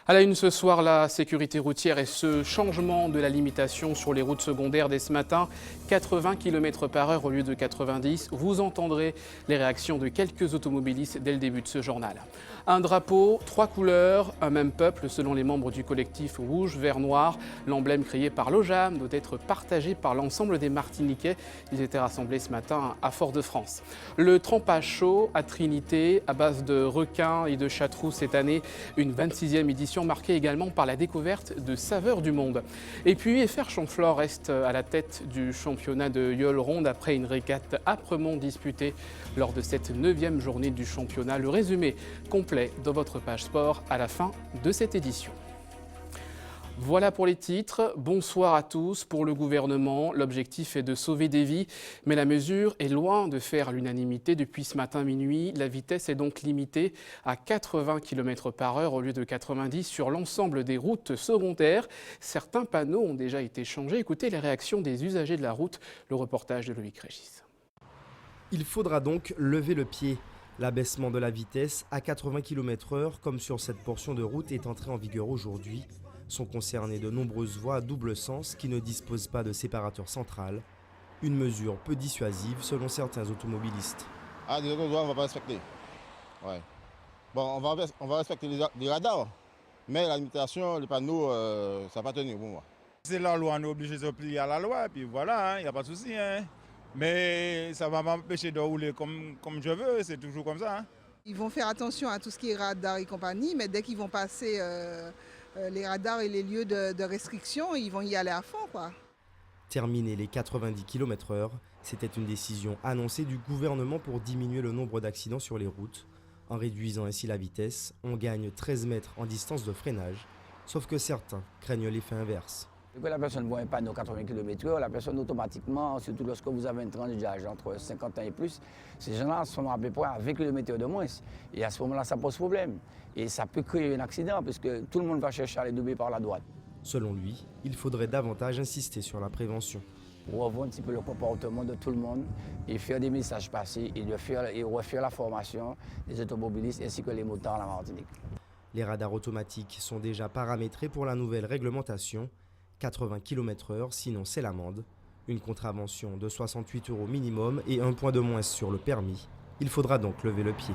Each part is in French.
À la une ce soir, la sécurité routière et ce changement de la limitation sur les routes secondaires dès ce matin, 80 km/h au lieu de 90. Vous entendrez les réactions de quelques automobilistes dès le début de ce journal. Un drapeau, 3 couleurs, un même peuple selon les membres du collectif Rouge, Vert, Noir. L'emblème créé par l'OJAM doit être partagé par l'ensemble des Martiniquais. Ils étaient rassemblés ce matin à Fort-de-France. Le trempage chaud à Trinité, à base de requins et de châteroux cette année, une 26e édition marquée également par la découverte de saveurs du monde. Et puis FR Chamflore reste à la tête du championnat de Yole Ronde après une régate âprement disputée lors de cette 9e journée du championnat. Le résumé complet dans votre page sport à la fin de cette édition. Voilà pour les titres. Bonsoir à tous. Pour le gouvernement, l'objectif est de sauver des vies, mais la mesure est loin de faire l'unanimité. Depuis ce matin minuit, la vitesse est donc limitée à 80 km/h au lieu de 90 sur l'ensemble des routes secondaires. Certains panneaux ont déjà été changés. Écoutez les réactions des usagers de la route. Le reportage de Loïc Régis. Il faudra donc lever le pied. L'abaissement de la vitesse à 80 km/h, comme sur cette portion de route, est entré en vigueur aujourd'hui. Sont concernées de nombreuses voies à double sens qui ne disposent pas de séparateur central. Une mesure peu dissuasive selon certains automobilistes. Ah, des autres voies, on ne va pas respecter. Ouais. Bon, on va respecter les radars, mais la limitation, les panneaux, ça va pas tenir pour moi. C'est la loi, on est obligé de se plier à la loi, et puis voilà, il n'y a pas de souci. Hein. Mais ça va m'empêcher de rouler comme je veux, c'est toujours comme ça. Hein. Ils vont faire attention à tout ce qui est radar et compagnie, mais dès qu'ils vont passer les radars et les lieux de restriction, ils vont y aller à fond, quoi. Terminer les 90 km/h, c'était une décision annoncée du gouvernement pour diminuer le nombre d'accidents sur les routes. En réduisant ainsi la vitesse, on gagne 13 mètres en distance de freinage, sauf que certains craignent l'effet inverse. Quand la personne voit un panneau 80 km/h, la personne automatiquement, surtout lorsque vous avez une tranche d'âge entre 50 ans et plus, ces gens-là sont à peu près à 20 km de moins. Et à ce moment-là, ça pose problème. Et ça peut créer un accident, parce que tout le monde va chercher à aller doubler par la droite. Selon lui, il faudrait davantage insister sur la prévention. Revoir un petit peu le comportement de tout le monde et faire des messages passés et refaire la formation des automobilistes ainsi que les motards à la Martinique. Les radars automatiques sont déjà paramétrés pour la nouvelle réglementation. 80 km/h, sinon c'est l'amende. Une contravention de 68 € minimum et un point de moins sur le permis. Il faudra donc lever le pied.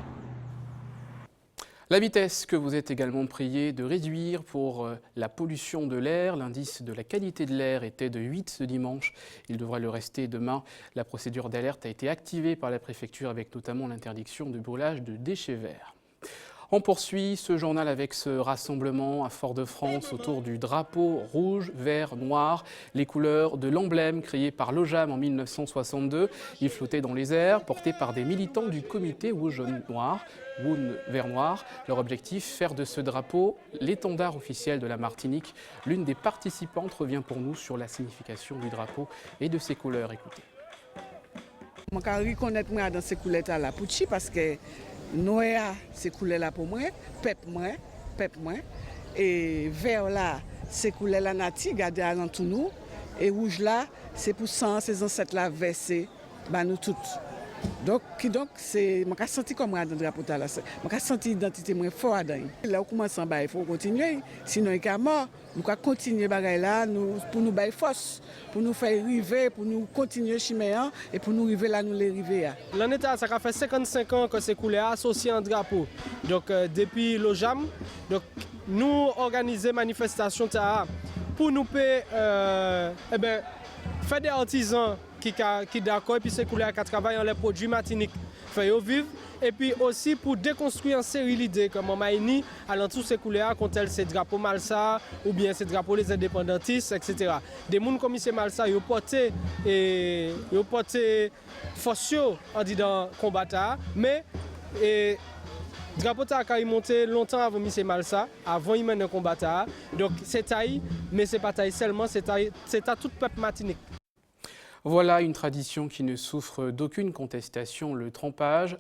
La vitesse que vous êtes également prié de réduire pour la pollution de l'air. L'indice de la qualité de l'air était de 8 ce dimanche. Il devrait le rester demain. La procédure d'alerte a été activée par la préfecture avec notamment l'interdiction de brûlage de déchets verts. On poursuit ce journal avec ce rassemblement à Fort-de-France autour du drapeau rouge, vert, noir, les couleurs de l'emblème créé par l'OJAM en 1962. Il flottait dans les airs, porté par des militants du comité rouge noir, vert noir. Leur objectif, faire de ce drapeau l'étendard officiel de la Martinique. L'une des participantes revient pour nous sur la signification du drapeau et de ses couleurs. Écoutez. Je peux reconnaître moi dans ces couleurs-là parce que noir, c'est couleur-là pour moi, peuple moi, et vert là, c'est couleur-là nati, gardez avant tout nous, et rouge là, c'est pour ça, ces ancêtres-là versés, bah nous toutes. Donc c'est, je senti comme moi dans le drapeau là, je senti l'identité moins fort dedans. Là, on commence en bas, il faut continuer, sinon il est mort. Nous allons continuer là, pour nous bailler force, pour nous faire arriver, pour nous continuer chiméen et pour nous arriver là, nous les arriver. L'année ça fait 55 ans que ces couleurs associées en drapeau. Donc depuis l'OJAM, donc nous organisons manifestation pour nous faire des artisans qui d'accord et puis ces couleurs qui travaillent dans les produits Martinique faire vivre et puis aussi pour déconstruire en série l'idée comme en Maïni allant tous ces couleurs contre ces drapeaux Malsa ou bien ces drapeaux les indépendantistes etc. Des gens comme M. Malsa ils ont porté force en disant combattant mais drapeau a monté longtemps avant M. Malsa, avant il mène un combattant. Donc c'est taille, mais c'est pas taille seulement, c'est à tout peuple martinique. Voilà une tradition qui ne souffre d'aucune contestation, le trempage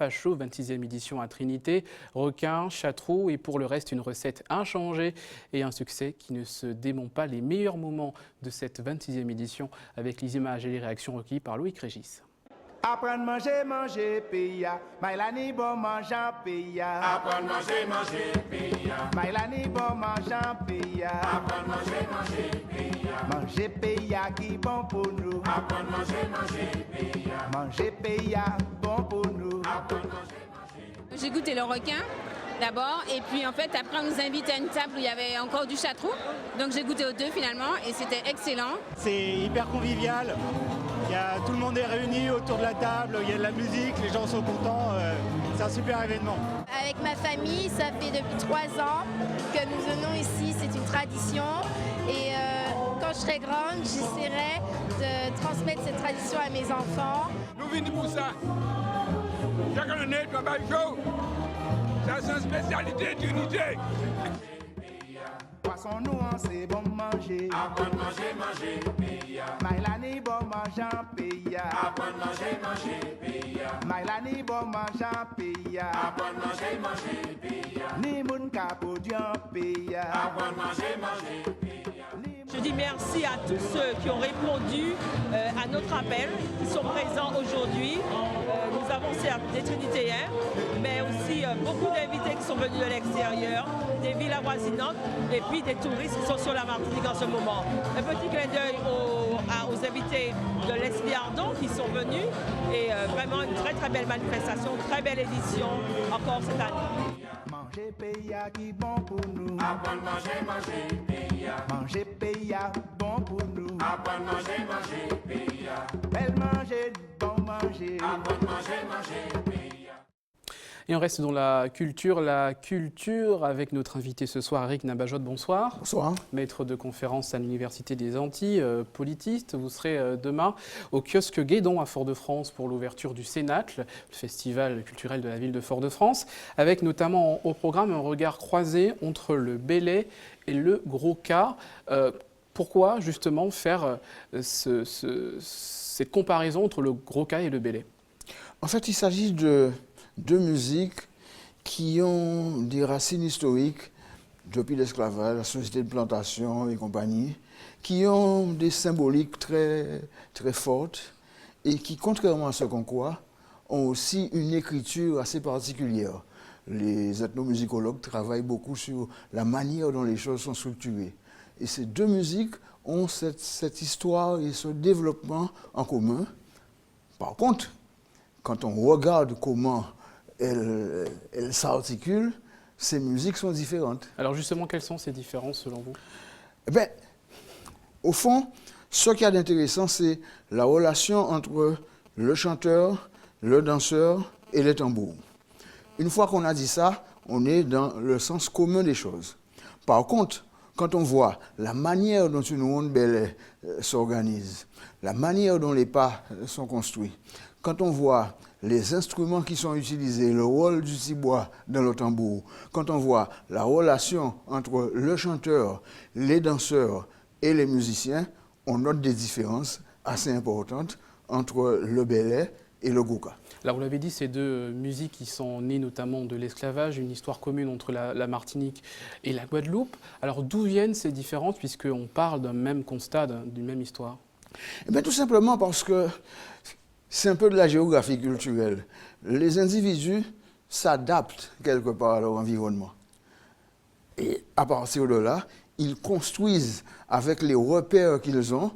chaud, 26e édition à Trinité, requin, châteroux et pour le reste une recette inchangée et un succès qui ne se dément pas. Les meilleurs moments de cette 26e édition avec les images et les réactions recueillies par Loïc Régis. Apprendre manger, manger, paya. Maïlani bon mangeant, paya. Apprendre manger, manger, paya. Maïlani bon mangeant, paya. Apprendre manger, manger, paya. Manger, paya qui bon pour nous. Apprendre manger, manger, paya. Manger, paya bon pour nous. Apprendre manger, manger. J'ai goûté le requin d'abord et puis en fait après on nous invite à une table où il y avait encore du chartreux. Donc j'ai goûté aux deux finalement et c'était excellent. C'est hyper convivial. Tout le monde est réuni autour de la table, il y a de la musique, les gens sont contents, c'est un super événement. Avec ma famille, ça fait depuis 3 ans que nous venons ici, c'est une tradition et quand je serai grande, j'essaierai de transmettre cette tradition à mes enfants. Nous venons pour ça. Chaque année, travail chaud. Ça, c'est une spécialité d'unité. Poisson noir, c'est bon manger. Apprendre manger, manger, paya. Maïlani bon mangeant, paya. Apprendre manger, manger, paya. Maïlani bon mangeant, paya. Apprendre manger, manger, paya. Ni moun kapodian, paya. Apprendre manger, manger, paya. Je dis merci à tous ceux qui ont répondu à notre appel, qui sont présents aujourd'hui. Nous avons certes des Trinitéens, mais aussi beaucoup d'invités qui sont venus de l'extérieur, des villes avoisinantes et puis des touristes qui sont sur la Martinique en ce moment. Un petit clin d'œil aux invités de l'Espliardon qui sont venus et vraiment une très très belle manifestation, très belle édition encore cette année. Manger paya qui bon pour nous. Apprendre manger, manger, paya. Manger paya bon pour nous. Apprendre manger, manger, paya. Belle manger, bon manger. Apprendre manger, manger, paya. Et on reste dans la culture avec notre invité ce soir, Eric Nabajot, bonsoir. Bonsoir. Maître de conférence à l'Université des Antilles, politiste. Vous serez demain au kiosque Guédon à Fort-de-France pour l'ouverture du Cénacle, le festival culturel de la ville de Fort-de-France, avec notamment au programme un regard croisé entre le Bélé et le Gros Cas. Pourquoi justement faire cette comparaison entre le Gros Cas et le Bélé? En fait, il s'agit de deux musiques qui ont des racines historiques depuis l'esclavage, la société de plantation et compagnie, qui ont des symboliques très, très fortes et qui, contrairement à ce qu'on croit, ont aussi une écriture assez particulière. Les ethnomusicologues travaillent beaucoup sur la manière dont les choses sont structurées. Et ces deux musiques ont cette histoire et ce développement en commun. Par contre, quand on regarde comment elles s'articulent, ces musiques sont différentes. Alors justement, quelles sont ces différences selon vous? Eh bien, au fond, ce qu'il y a d'intéressant, c'est la relation entre le chanteur, le danseur et les tambours. Une fois qu'on a dit ça, on est dans le sens commun des choses. Par contre, quand on voit la manière dont une ronde Bélé s'organise, la manière dont les pas sont construits, quand on voit les instruments qui sont utilisés, le rôle du ciboire dans le tambour, quand on voit la relation entre le chanteur, les danseurs et les musiciens, on note des différences assez importantes entre le Bélé et le Gouka. Alors vous l'avez dit, ces deux musiques qui sont nées notamment de l'esclavage, une histoire commune entre la Martinique et la Guadeloupe. Alors d'où viennent ces différences puisqu'on parle d'un même constat, d'une même histoire? Eh bien, tout simplement parce que c'est un peu de la géographie culturelle. Les individus s'adaptent quelque part à leur environnement. Et à partir de là, ils construisent, avec les repères qu'ils ont,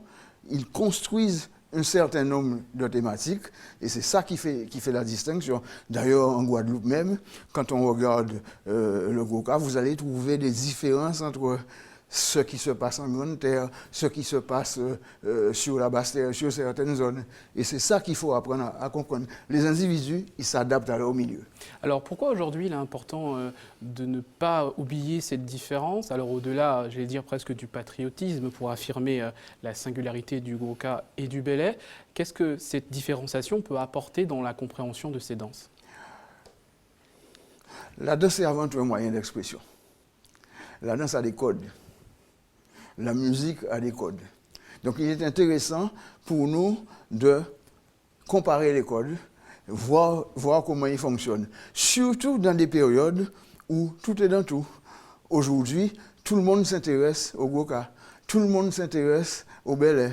ils construisent un certain nombre de thématiques. Et c'est ça qui fait la distinction. D'ailleurs, en Guadeloupe même, quand on regarde le Gouka, vous allez trouver des différences entre ce qui se passe en Grande Terre, ce qui se passe sur la Basse Terre, sur certaines zones. Et c'est ça qu'il faut apprendre à comprendre. Les individus, ils s'adaptent à leur milieu. Alors pourquoi aujourd'hui il est important de ne pas oublier cette différence? Alors au-delà, j'allais dire presque du patriotisme pour affirmer la singularité du Gouka et du Bélé, qu'est-ce que cette différenciation peut apporter dans la compréhension de ces danses? La danse est avant tout un moyen d'expression. La danse a des codes. La musique a des codes. Donc il est intéressant pour nous de comparer les codes, voir comment ils fonctionnent. Surtout dans des périodes où tout est dans tout. Aujourd'hui, tout le monde s'intéresse au Gouka, tout le monde s'intéresse au Bélé.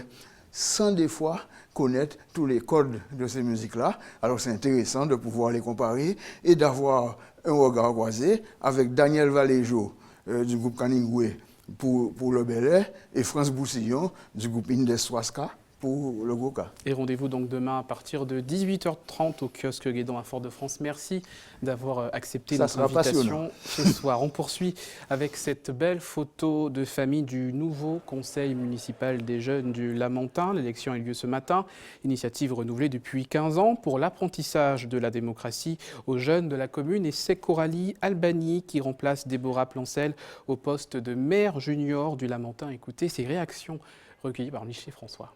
sans des fois connaître tous les codes de ces musiques-là. Alors c'est intéressant de pouvoir les comparer et d'avoir un regard croisé avec Daniel Valéjo du groupe Kaningwe pour le Belay et France Boussillon du groupe Indes Waska pour le Goka. Et rendez-vous donc demain à partir de 18h30 au kiosque Guédon à Fort-de-France. Merci d'avoir accepté notre invitation ce soir. On poursuit avec cette belle photo de famille du nouveau conseil municipal des jeunes du Lamentin. L'élection a eu lieu ce matin. Initiative renouvelée depuis 15 ans pour l'apprentissage de la démocratie aux jeunes de la commune. Et c'est Coralie Albani qui remplace Déborah Plancel au poste de maire junior du Lamentin. Écoutez ces réactions recueillies par Michel François.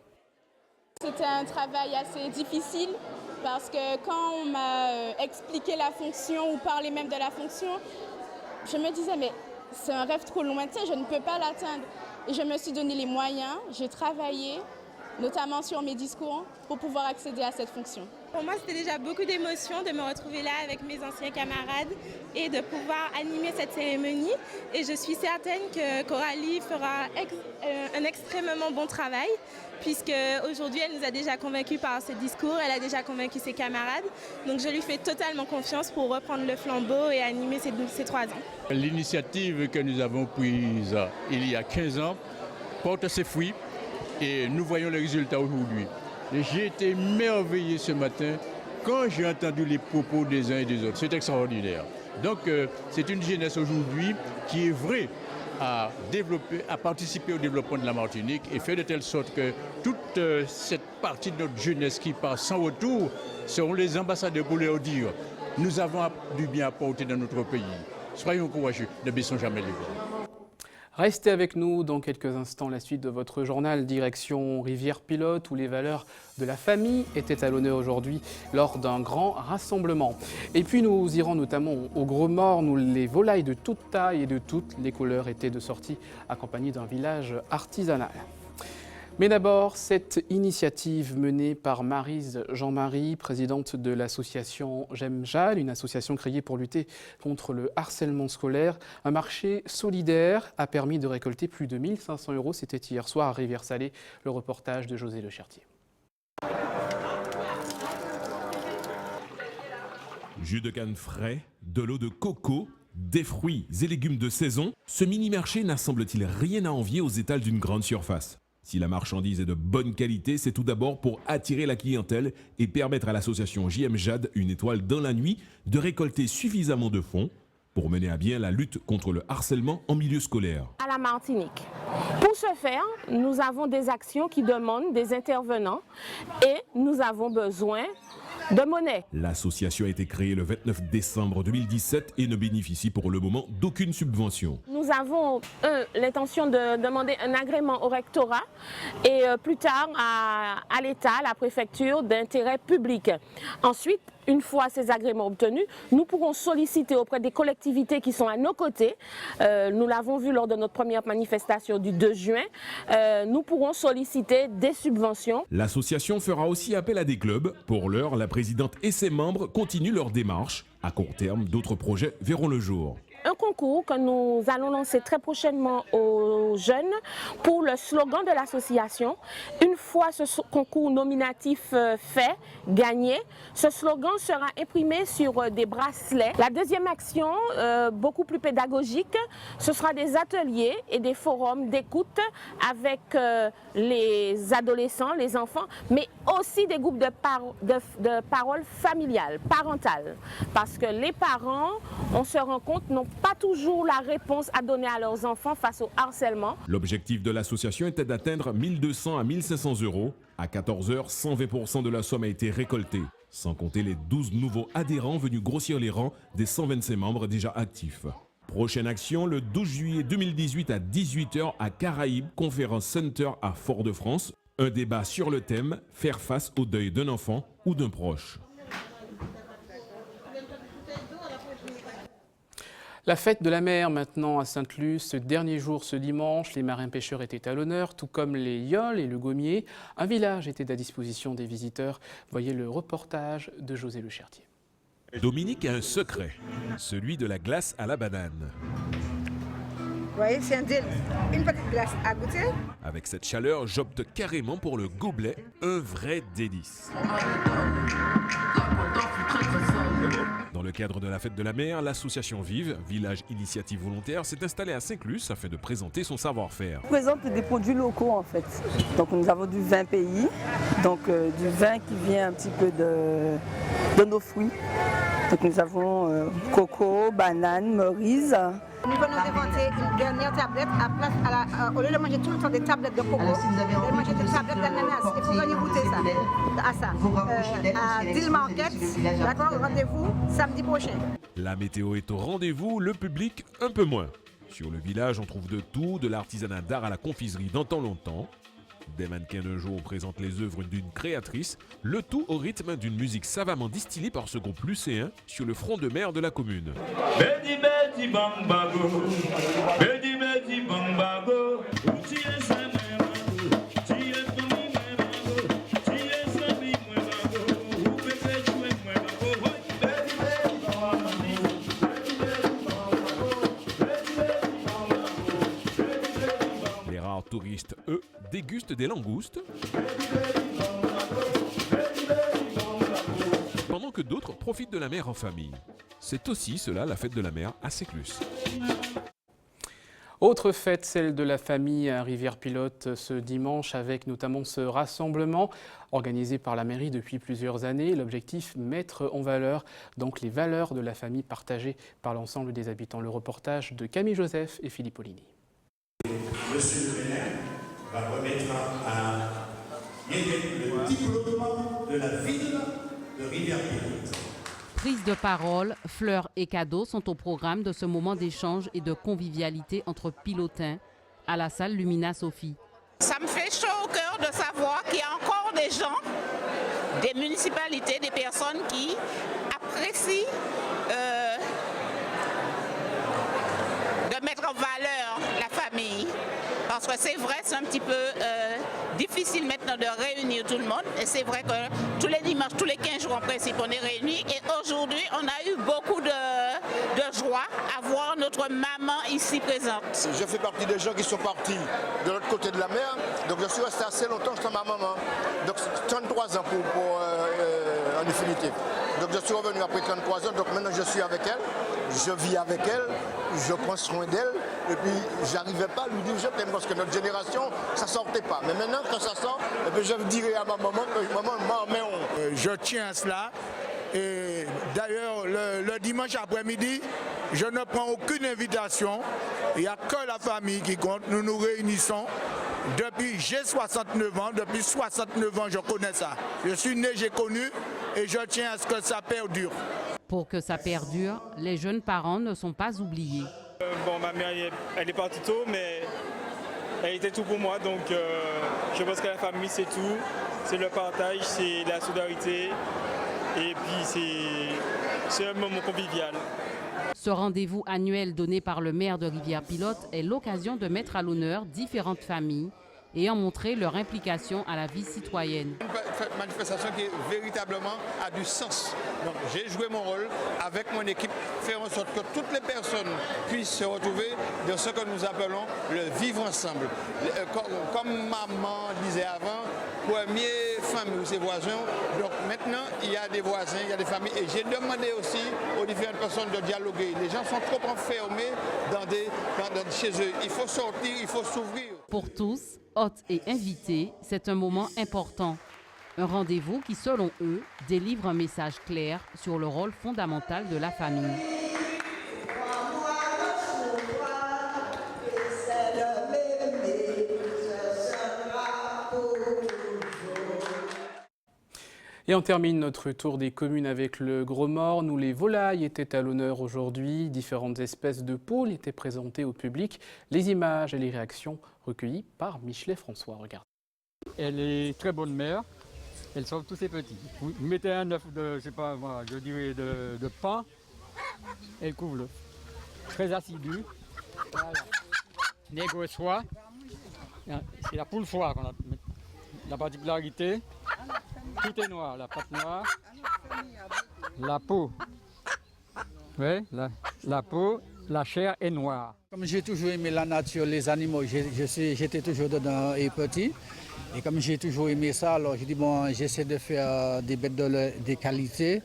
C'était un travail assez difficile parce que quand on m'a expliqué la fonction ou parlé même de la fonction, je me disais mais c'est un rêve trop lointain, je ne peux pas l'atteindre. Et je me suis donné les moyens, j'ai travaillé, notamment sur mes discours, pour pouvoir accéder à cette fonction. Pour moi, c'était déjà beaucoup d'émotions de me retrouver là avec mes anciens camarades et de pouvoir animer cette cérémonie. Et je suis certaine que Coralie fera un extrêmement bon travail, puisque aujourd'hui, elle nous a déjà convaincus par ce discours, elle a déjà convaincu ses camarades. Donc je lui fais totalement confiance pour reprendre le flambeau et animer ces 3 ans. L'initiative que nous avons prise il y a 15 ans porte ses fruits et nous voyons les résultats aujourd'hui. J'ai été merveillé ce matin quand j'ai entendu les propos des uns et des autres. C'est extraordinaire. Donc c'est une jeunesse aujourd'hui qui est vraie à participer au développement de la Martinique et faire de telle sorte que toute cette partie de notre jeunesse qui part sans retour seront les ambassadeurs pour leur dire nous avons du bien apporté dans notre pays. Soyons courageux, ne baissons jamais les bras. Restez avec nous dans quelques instants, la suite de votre journal direction Rivière-Pilote où les valeurs de la famille étaient à l'honneur aujourd'hui lors d'un grand rassemblement. Et puis nous irons notamment au Gros Mort où les volailles de toute taille et de toutes les couleurs étaient de sortie accompagnées d'un village artisanal. Mais d'abord, cette initiative menée par Maryse Jean-Marie, présidente de l'association J'aime Jal, une association créée pour lutter contre le harcèlement scolaire. Un marché solidaire a permis de récolter plus de 1 500 €. C'était hier soir à Rivière-Salée, le reportage de José Le Chertier. Jus de canne frais, de l'eau de coco, des fruits et légumes de saison, ce mini-marché n'a semble-t-il rien à envier aux étals d'une grande surface. Si la marchandise est de bonne qualité, c'est tout d'abord pour attirer la clientèle et permettre à l'association JM Jad, une étoile dans la nuit, de récolter suffisamment de fonds pour mener à bien la lutte contre le harcèlement en milieu scolaire. À la Martinique. Pour ce faire, nous avons des actions qui demandent des intervenants et nous avons besoin de monnaie. L'association a été créée le 29 décembre 2017 et ne bénéficie pour le moment d'aucune subvention. Nous avons l'intention de demander un agrément au rectorat et plus tard à l'État, à la préfecture d'intérêt public. Ensuite, une fois ces agréments obtenus, nous pourrons solliciter auprès des collectivités qui sont à nos côtés. Nous l'avons vu lors de notre première manifestation du 2 juin. Nous pourrons solliciter des subventions. L'association fera aussi appel à des clubs. Pour l'heure, la présidente et ses membres continuent leur démarche. À court terme, d'autres projets verront le jour. Un concours que nous allons lancer très prochainement aux jeunes pour le slogan de l'association. Une fois ce concours nominatif fait, gagné, ce slogan sera imprimé sur des bracelets. La deuxième action, beaucoup plus pédagogique, ce sera des ateliers et des forums d'écoute avec les adolescents, les enfants, mais aussi des groupes de parole familiale, parentale. Parce que les parents, on se rend compte, n'ont pas toujours la réponse à donner à leurs enfants face au harcèlement. L'objectif de l'association était d'atteindre 1 200 à 1 500 €. À 14 h, 120% de la somme a été récoltée, sans compter les 12 nouveaux adhérents venus grossir les rangs des 125 membres déjà actifs. Prochaine action, le 12 juillet 2018 à 18 h à Caraïbes Conference Center à Fort-de-France. Un débat sur le thème « Faire face au deuil d'un enfant ou d'un proche ». La fête de la mer maintenant à Sainte-Luce, ce dernier jour, ce dimanche, les marins-pêcheurs étaient à l'honneur, tout comme les yoles et le gommier. Un village était à disposition des visiteurs. Voyez le reportage de José Le Chertier. Dominique a un secret, celui de la glace à la banane. voyez, c'est un délice. Une petite glace à goûter. Avec cette chaleur, j'opte carrément pour le gobelet, un vrai délice. Dans le cadre de la fête de la mer, l'association Vive, village initiative volontaire, s'est installée à Saint-Clus afin de présenter son savoir-faire. On présente des produits locaux en fait. Donc nous avons du vin pays, donc du vin qui vient un petit peu de nos fruits. Donc nous avons coco, banane, cerise. Nous venons d'inventer une dernière tablette au lieu de manger tout le temps des tablettes de coco, de manger des tablettes d'ananas. Il faut venir goûter ça, à Deal Market. D'accord, rendez-vous samedi prochain. La météo est au rendez-vous, le public un peu moins. Sur le village, on trouve de tout, de l'artisanat d'art à la confiserie d'antan longtemps. Des mannequins de jour présentent les œuvres d'une créatrice, le tout au rythme d'une musique savamment distillée par ce groupe lucéen sur le front de mer de la commune. Les rares touristes, eux, dégustent des langoustes, pendant que d'autres profitent de la mer en famille. C'est aussi cela la fête de la mer à Saint-Clus. Autre fête, celle de la famille à Rivière-Pilote ce dimanche avec notamment ce rassemblement organisé par la mairie depuis plusieurs années. L'objectif, mettre en valeur donc les valeurs de la famille partagées par l'ensemble des habitants. Le reportage de Camille Joseph et Philippe Pollini. Monsieur le maire va remettre le diplôme de la ville de Rivière-Pilote. Prise de parole, fleurs et cadeaux sont au programme de ce moment d'échange et de convivialité entre pilotins à la salle Lumina Sophie. Ça me fait chaud au cœur de savoir qu'il y a encore des gens, des municipalités, des personnes qui apprécient de mettre en valeur la famille. Parce que c'est vrai, c'est un petit peu difficile maintenant de réunir tout le monde. Et c'est vrai que tous les dimanches, tous les 15 jours en principe, on est réunis. Et aujourd'hui, on a eu beaucoup de joie à voir notre maman ici présente. Je fais partie des gens qui sont partis de l'autre côté de la mer. Donc je suis resté assez longtemps sans ma maman. Donc 33 ans en définitive. Donc je suis revenu après 33 ans. Donc maintenant je suis avec elle. Je vis avec elle. Je prends soin d'elle. Et puis, j'arrivais pas à lui dire je t'aime parce que notre génération, ça sortait pas. Mais maintenant, quand ça sort, et puis je dirai à ma maman que maman, je tiens à cela. Et d'ailleurs, le dimanche après-midi, je ne prends aucune invitation. Il n'y a que la famille qui compte. Nous nous réunissons. J'ai 69 ans. Depuis 69 ans, je connais ça. Je suis né, j'ai connu. Et je tiens à ce que ça perdure. Pour que ça perdure, les jeunes parents ne sont pas oubliés. Bon, ma mère, elle est partie tôt, mais elle était tout pour moi. Donc, je pense que la famille, c'est tout. C'est le partage, c'est la solidarité. Et puis, c'est un moment convivial. Ce rendez-vous annuel donné par le maire de Rivière-Pilote est l'occasion de mettre à l'honneur différentes familles et en montrer leur implication à la vie citoyenne. Une manifestation qui véritablement a du sens. Donc j'ai joué mon rôle avec mon équipe, faire en sorte que toutes les personnes puissent se retrouver dans ce que nous appelons le vivre ensemble. Comme maman disait avant, premier famille ou ses voisins. Donc maintenant, il y a des voisins, il y a des familles. Et j'ai demandé aussi aux différentes personnes de dialoguer. Les gens sont trop enfermés chez eux. Il faut sortir, il faut s'ouvrir. Pour tous, hôtes et invités, c'est un moment important. Un rendez-vous qui, selon eux, délivre un message clair sur le rôle fondamental de la famille. Et on termine notre tour des communes avec le Gros Morne où les volailles étaient à l'honneur aujourd'hui. Différentes espèces de poules étaient présentées au public. Les images et les réactions recueillies par Michelet François. Regardez. Elle est très bonne mère. Elle sauve tous ses petits. Vous mettez un œuf de, je sais pas moi, je dirais de pain, elle couvre l'œuf. Très assidu. Voilà. Nègre soie. C'est la poule foire qu'on a. La particularité, tout est noir, la pâte noire, la peau. Oui, la peau la chair est noire. Comme j'ai toujours aimé la nature, les animaux, j'étais toujours dedans et petit. Et comme j'ai toujours aimé ça, alors j'ai dit, bon, j'essaie de faire des bêtes de qualité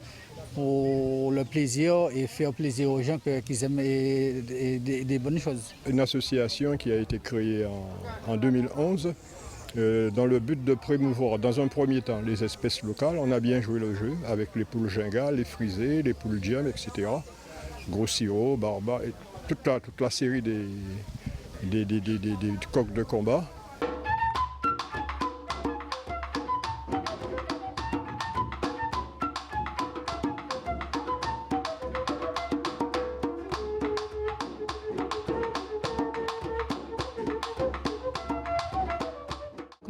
pour le plaisir et faire plaisir aux gens qui aiment des bonnes choses. Une association qui a été créée en 2011 dans le but de promouvoir dans un premier temps les espèces locales. On a bien joué le jeu avec les poules gingales, les frisées, les poules diam, etc. Gros sirop, barba, et toute la série des coqs de combat.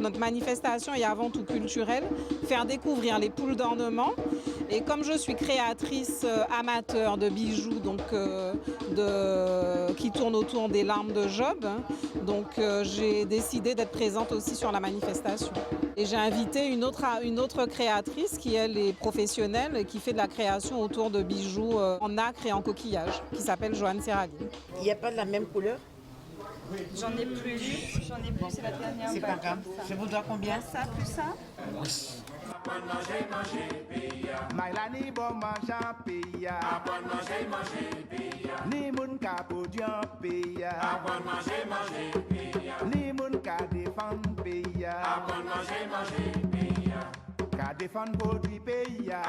Notre manifestation est avant tout culturelle, faire découvrir les poules d'ornement. Et comme je suis créatrice amateur de bijoux qui tournent autour des larmes de Job, j'ai décidé d'être présente aussi sur la manifestation. Et j'ai invité une autre créatrice qui elle est professionnelle et qui fait de la création autour de bijoux en nacre et en coquillage, qui s'appelle Joanne Serrali. Il n'y a pas de la même couleur? J'en ai plus, c'est la dernière. C'est pas grave. Je vous dois combien? Ça, plus ça? Mailani bon mangeant paya. Ni moun ka podian paya. Ni moun ka défend paya. Ka défend produit paya.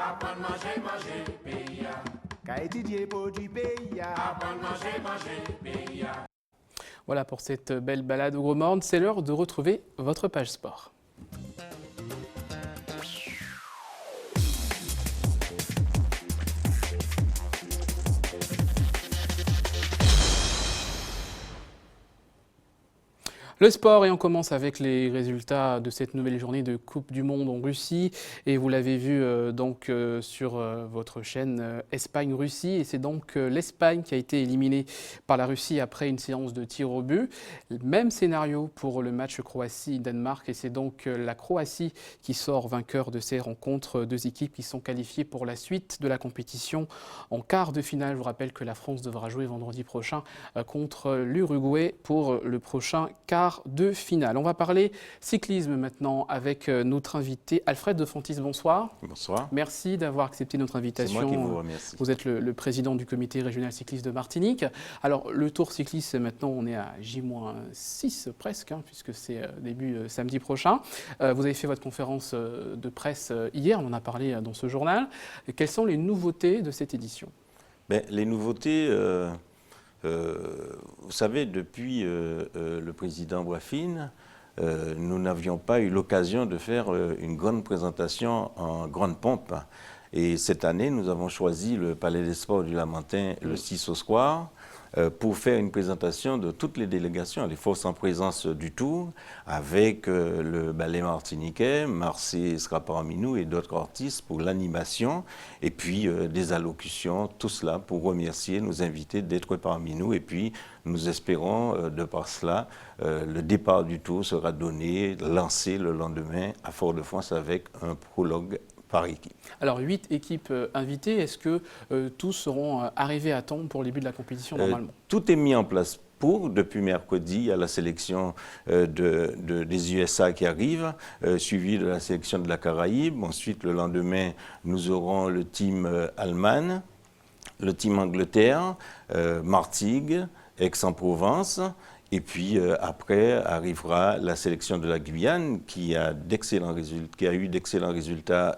Ka étudier produit paya. Voilà pour cette belle balade au Gros Morne. C'est l'heure de retrouver votre page sport. Le sport, et on commence avec les résultats de cette nouvelle journée de Coupe du Monde en Russie. Et vous l'avez vu sur votre chaîne Espagne-Russie. Et c'est donc l'Espagne qui a été éliminée par la Russie après une séance de tir au but. Même scénario pour le match Croatie-Danemark. Et c'est donc la Croatie qui sort vainqueur de ces rencontres. Deux équipes qui sont qualifiées pour la suite de la compétition en quart de finale. Je vous rappelle que la France devra jouer vendredi prochain contre l'Uruguay pour le prochain quart de finale. On va parler cyclisme maintenant avec notre invité Alfred de Fontis. Bonsoir. Bonsoir. Merci d'avoir accepté notre invitation. C'est moi qui vous remercie. Vous êtes le président du comité régional cycliste de Martinique. Alors le Tour cycliste, maintenant on est à J-6 presque, puisque c'est début samedi prochain. Vous avez fait votre conférence de presse hier, on en a parlé dans ce journal. Quelles sont les nouveautés de cette édition? Les nouveautés... vous savez, depuis le président Boifine, nous n'avions pas eu l'occasion de faire une grande présentation en grande pompe. Et cette année, nous avons choisi le Palais des Sports du Lamentin le 6 au soir pour faire une présentation de toutes les délégations, les forces en présence du Tour, avec le ballet martiniquais, Marseille sera parmi nous et d'autres artistes pour l'animation, et puis des allocutions, tout cela pour remercier nos invités d'être parmi nous. Et puis nous espérons, de par cela, le départ du Tour sera donné, lancé le lendemain à Fort-de-France avec un prologue par équipe. Alors 8 équipes invitées, est-ce que tous seront arrivés à temps pour le début de la compétition normalement? Tout est mis en place pour. Depuis mercredi, il y a la sélection des USA qui arrive, suivie de la sélection de la Caraïbe. Ensuite, le lendemain, nous aurons le team Allemagne, le team Angleterre, Martigues, Aix-en-Provence. Et puis après arrivera la sélection de la Guyane qui a eu d'excellents résultats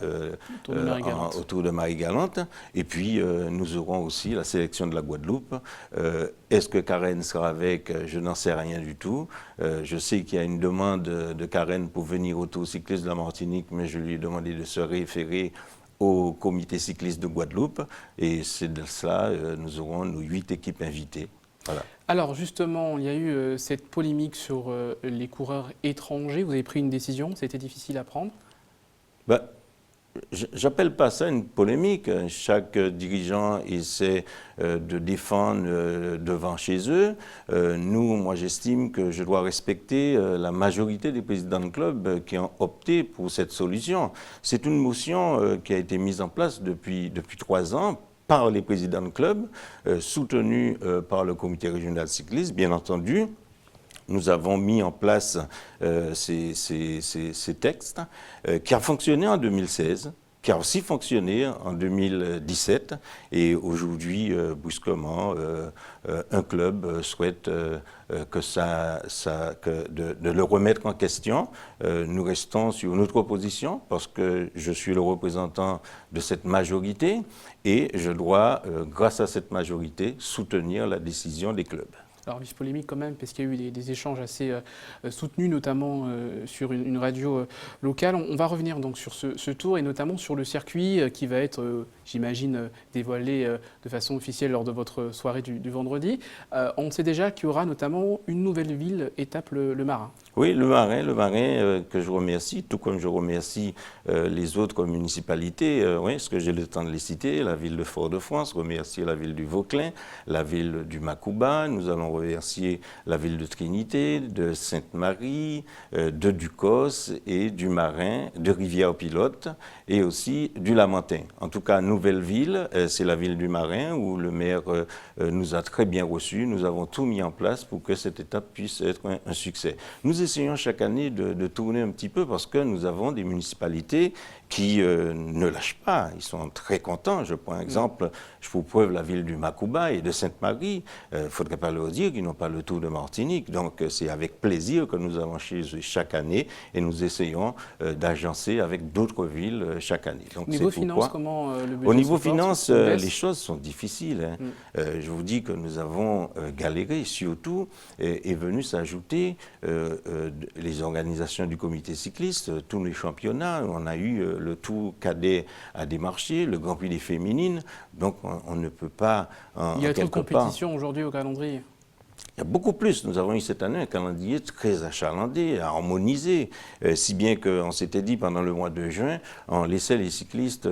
autour de Marie-Galante. Et puis nous aurons aussi la sélection de la Guadeloupe. Est-ce que Karen sera avec? Je n'en sais rien du tout. Je sais qu'il y a une demande de Karen pour venir au Tour cycliste de la Martinique, mais je lui ai demandé de se référer au comité cycliste de Guadeloupe. Et c'est de cela, nous aurons nos 8 équipes invitées. Voilà. Alors justement, il y a eu cette polémique sur les coureurs étrangers. Vous avez pris une décision, c'était difficile à prendre? J'appelle pas ça une polémique. Chaque dirigeant essaie de défendre devant chez eux. Moi j'estime que je dois respecter la majorité des présidents de club qui ont opté pour cette solution. C'est une motion qui a été mise en place depuis 3 ans par les présidents de club, soutenus par le comité régional cycliste, bien entendu. Nous avons mis en place ces textes qui a fonctionné en 2016, qui a aussi fonctionné en 2017 et aujourd'hui, brusquement, un club souhaite de le remettre en question. Nous restons sur notre position parce que je suis le représentant de cette majorité et je dois, grâce à cette majorité, soutenir la décision des clubs. Alors, vive polémique quand même, parce qu'il y a eu des échanges assez soutenus, notamment sur une radio locale. On va revenir donc sur ce tour et notamment sur le circuit qui va être, j'imagine, dévoilé de façon officielle lors de votre soirée du vendredi. On sait déjà qu'il y aura notamment une nouvelle ville, étape le Marin. Oui, le Marin que je remercie, tout comme je remercie les autres municipalités, est-ce que j'ai le temps de les citer, la ville de Fort-de-France, remercier la ville du Vauclin, la ville du Macouba, nous allons remercier la ville de Trinité, de Sainte-Marie, de Ducos et du Marin, de Rivière-Pilote et aussi du Lamentin. En tout cas, nouvelle ville, c'est la ville du Marin où le maire nous a très bien reçus. Nous avons tout mis en place pour que cette étape puisse être un succès. Nous essayons chaque année de tourner un petit peu parce que nous avons des municipalités qui ne lâchent pas. Ils sont très contents. Je prends un exemple, je vous preuve la ville du Macouba et de Sainte-Marie. Il ne faudrait pas leur dire qu'ils n'ont pas le Tour de Martinique. Donc c'est avec plaisir que nous allons chez eux chaque année et nous essayons d'agencer avec d'autres villes chaque année. Donc, au niveau finance, comment le budget Au niveau finance, les choses sont difficiles. Je vous dis que nous avons galéré. Surtout est venu s'ajouter les organisations du comité cycliste, tous les championnats. On a eu le Tour cadet à démarcher, le Grand Prix des féminines. Donc on ne peut pas... Il y a trop de compétition aujourd'hui au calendrier. Il y a beaucoup plus. Nous avons eu cette année un calendrier très achalandé, harmonisé, si bien qu'on s'était dit pendant le mois de juin, on laissait les cyclistes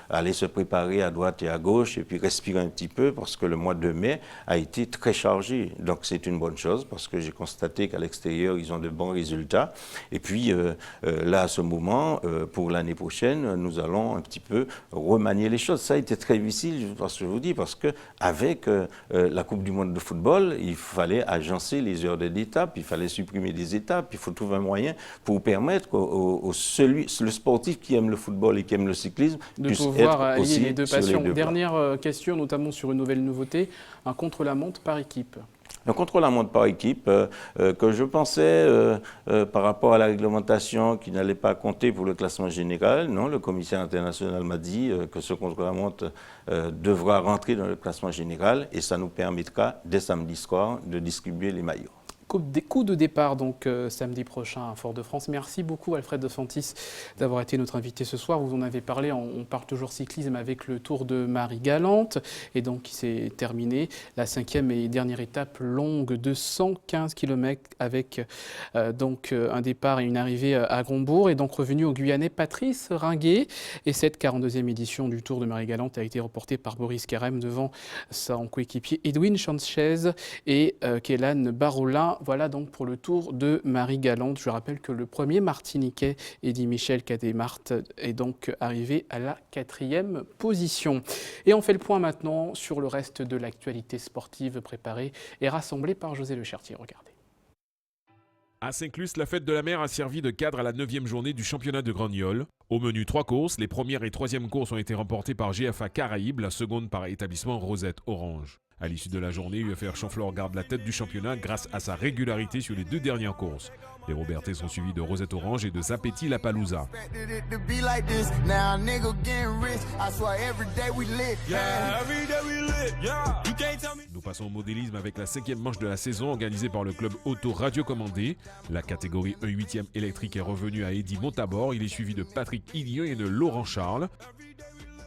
aller se préparer à droite et à gauche et puis respirer un petit peu parce que le mois de mai a été très chargé. Donc c'est une bonne chose parce que j'ai constaté qu'à l'extérieur, ils ont de bons résultats. Et puis là, à ce moment, pour l'année prochaine, nous allons un petit peu remanier les choses. Ça a été très difficile, je vous dis, parce qu'avec la Coupe du monde de football, il fallait agencer les heures d'étape, il fallait supprimer des étapes, il faut trouver un moyen pour permettre le sportif qui aime le football et qui aime le cyclisme de puisse pouvoir être aussi les deux passions. sur les deux Dernière question, notamment sur une nouvelle nouveauté, un contre-la-montre par équipe. Un contre-la-montre par équipe que je pensais par rapport à la réglementation qui n'allait pas compter pour le classement général. Non, le commissaire international m'a dit que ce contre-la-montre devra rentrer dans le classement général et ça nous permettra dès samedi soir de distribuer les maillots. Des coups de départ donc samedi prochain à Fort-de-France. Merci beaucoup Alfred De Santis d'avoir été notre invité ce soir. Vous en avez parlé, on parle toujours cyclisme avec le Tour de Marie-Galante et donc qui s'est terminé. La 5e et dernière étape longue de 115 km avec donc un départ et une arrivée à Gombourg et donc revenu au Guyanais Patrice Ringuet. Et cette 42e édition du Tour de Marie-Galante a été reportée par Boris Kerem devant son coéquipier Edwin Sanchez et Kélan Barolin. Voilà donc pour le Tour de Marie-Galante. Je rappelle que le premier Martiniquais, Eddy Michel Cademart, est donc arrivé à la 4e position. Et on fait le point maintenant sur le reste de l'actualité sportive préparée et rassemblée par José Le Chartier. Regardez. À Saint-Clus, la fête de la mer a servi de cadre à la 9e journée du championnat de Grandiolle. Au menu 3 courses, les premières et 3e courses ont été remportées par GFA Caraïbes, la seconde par établissement Rosette Orange. À l'issue de la journée, UFR Chamflore garde la tête du championnat grâce à sa régularité sur les 2 dernières courses. Les Robertais sont suivis de Rosette Orange et de Zapetti La Palouza. Nous passons au modélisme avec la 5e manche de la saison organisée par le club auto radiocommandé. La catégorie 1/8e électrique est revenue à Eddy Montabor. Il est suivi de Patrick Illion et de Laurent Charles.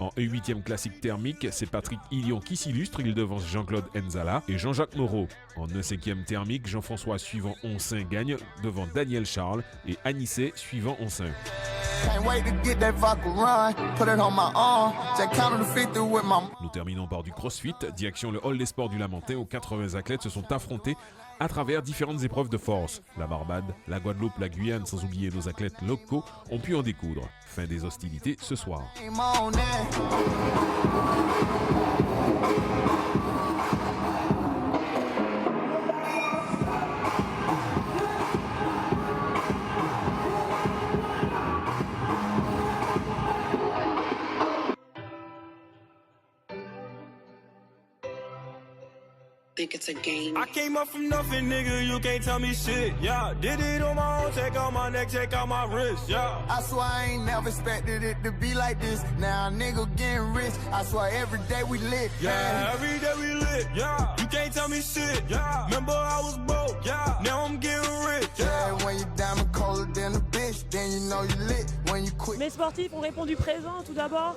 En 1/8e classique thermique, c'est Patrick Illion qui s'illustre, il devance Jean-Claude Enzala et Jean-Jacques Moreau. En 1/5e thermique, Jean-François suivant 11 gagne devant Daniel Charles et Anissé suivant 11. Nous terminons par du crossfit. Direction le hall des sports du Lamentin où 80 athlètes se sont affrontés à travers différentes épreuves de force. La Barbade, la Guadeloupe, la Guyane, sans oublier nos athlètes locaux, ont pu en découdre. Fin des hostilités ce soir. Think it's a game. I came up from nothing, nigga, you can't tell me shit, yeah. Did it on my own, check out my neck, check out my wrist, yeah. I swear I ain't never expected it to be like this. Now a nigga getting rich. I swear every day we lit. Yeah, every day we lit, yeah. You can't tell me shit, yeah. Remember I was broke, yeah. Now I'm getting rich, yeah. When you diamond colder than a bitch, then you know you lit. When you quit. Mes sportifs ont répondu présent tout d'abord.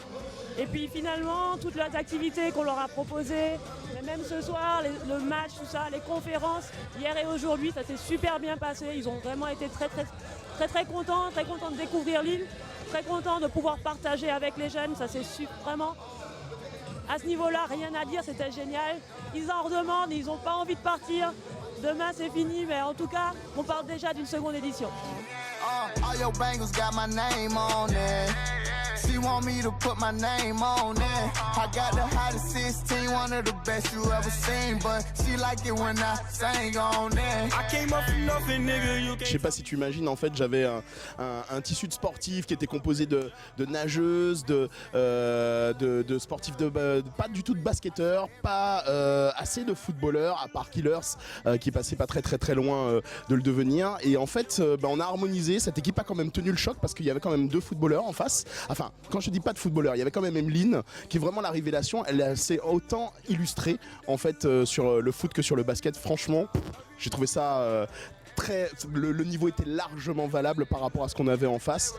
Et puis finalement, toutes les activités qu'on leur a proposées, mais même ce soir, le match, tout ça, les conférences, hier et aujourd'hui, ça s'est super bien passé. Ils ont vraiment été très contents de découvrir l'île, très contents de pouvoir partager avec les jeunes. Ça c'est vraiment, à ce niveau-là, rien à dire, c'était génial. Ils en redemandent, ils n'ont pas envie de partir. Demain c'est fini, mais en tout cas, on parle déjà d'une seconde édition. All your bangles got my name on it. She want me to put my name on it. I got the hottest 16, one of the best you ever seen, but she like it when I sing on it. I came up from nothing, nigga, you can't. Je sais pas si tu imagines, en fait, j'avais un tissu de sportifs qui était composé de nageuses, de sportifs, pas du tout de basketteurs, pas assez de footballeurs, à part Killers, qui passait pas très loin de le devenir. Et en fait, on a harmonisé. Cette équipe a quand même tenu le choc parce qu'il y avait quand même 2 footballeurs en face. Enfin, quand je dis pas de footballeurs, il y avait quand même Emeline qui est vraiment la révélation. Elle s'est autant illustrée en fait sur le foot que sur le basket. Franchement, j'ai trouvé ça le niveau était largement valable par rapport à ce qu'on avait en face.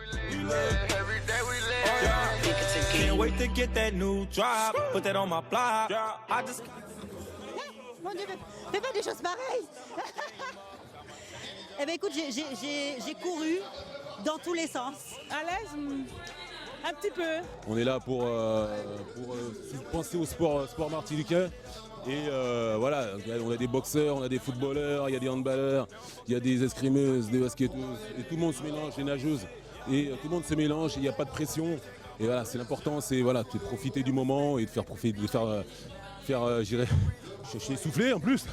Mon Dieu, fais pas des choses pareilles. Eh bien écoute, j'ai couru dans tous les sens. À l'aise, un petit peu. On est là pour penser au sport martiniquais. Et voilà, on a des boxeurs, on a des footballeurs, il y a des handballeurs, il y a des escrimeuses, des basketteuses. Et tout le monde se mélange, les nageuses. Et tout le monde se mélange, il n'y a pas de pression. Et voilà, c'est l'important, c'est voilà, de profiter du moment et de faire j'irais souffler en plus.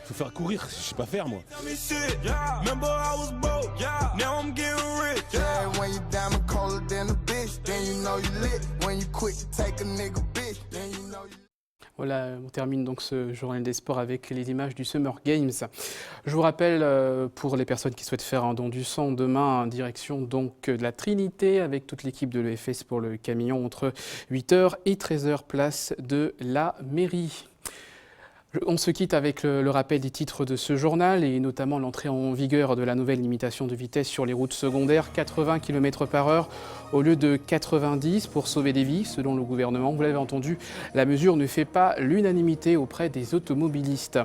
Faut faire courir, je sais pas faire moi. Voilà, on termine donc ce journal des sports avec les images du Summer Games. Je vous rappelle, pour les personnes qui souhaitent faire un don du sang, demain, en direction donc de la Trinité avec toute l'équipe de l'EFS pour le camion entre 8h et 13h, place de la mairie. On se quitte avec le rappel des titres de ce journal et notamment l'entrée en vigueur de la nouvelle limitation de vitesse sur les routes secondaires, 80 km/h au lieu de 90 pour sauver des vies, selon le gouvernement. Vous l'avez entendu, la mesure ne fait pas l'unanimité auprès des automobilistes.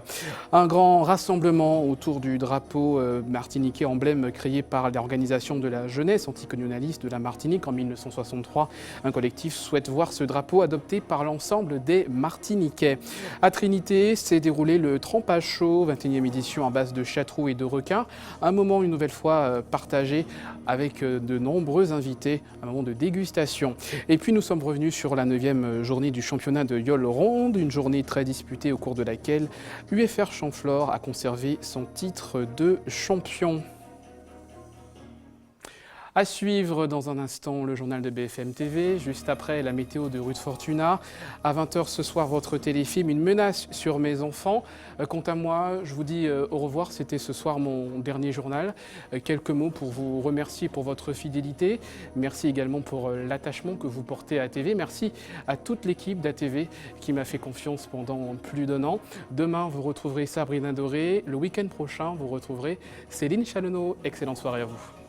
Un grand rassemblement autour du drapeau martiniquais, emblème créé par l'organisation de la jeunesse anticolonialiste de la Martinique en 1963. Un collectif souhaite voir ce drapeau adopté par l'ensemble des Martiniquais. À Trinité, s'est déroulé le Trempage Chaud, 21e édition à base de châteaux et de requins. Un moment une nouvelle fois partagé avec de nombreux invités, un moment de dégustation. Et puis nous sommes revenus sur la 9e journée du championnat de Yole Ronde, une journée très disputée au cours de laquelle UFR Champflore a conservé son titre de champion. À suivre dans un instant le journal de BFM TV, juste après la météo de Ruth Fortuna. À 20h ce soir, votre téléfilm, une menace sur mes enfants. Quant à moi, je vous dis au revoir, c'était ce soir mon dernier journal. Quelques mots pour vous remercier pour votre fidélité. Merci également pour l'attachement que vous portez à ATV. Merci à toute l'équipe d'ATV qui m'a fait confiance pendant plus d'1 an. Demain, vous retrouverez Sabrina Doré. Le week-end prochain, vous retrouverez Céline Chalonneau. Excellente soirée à vous.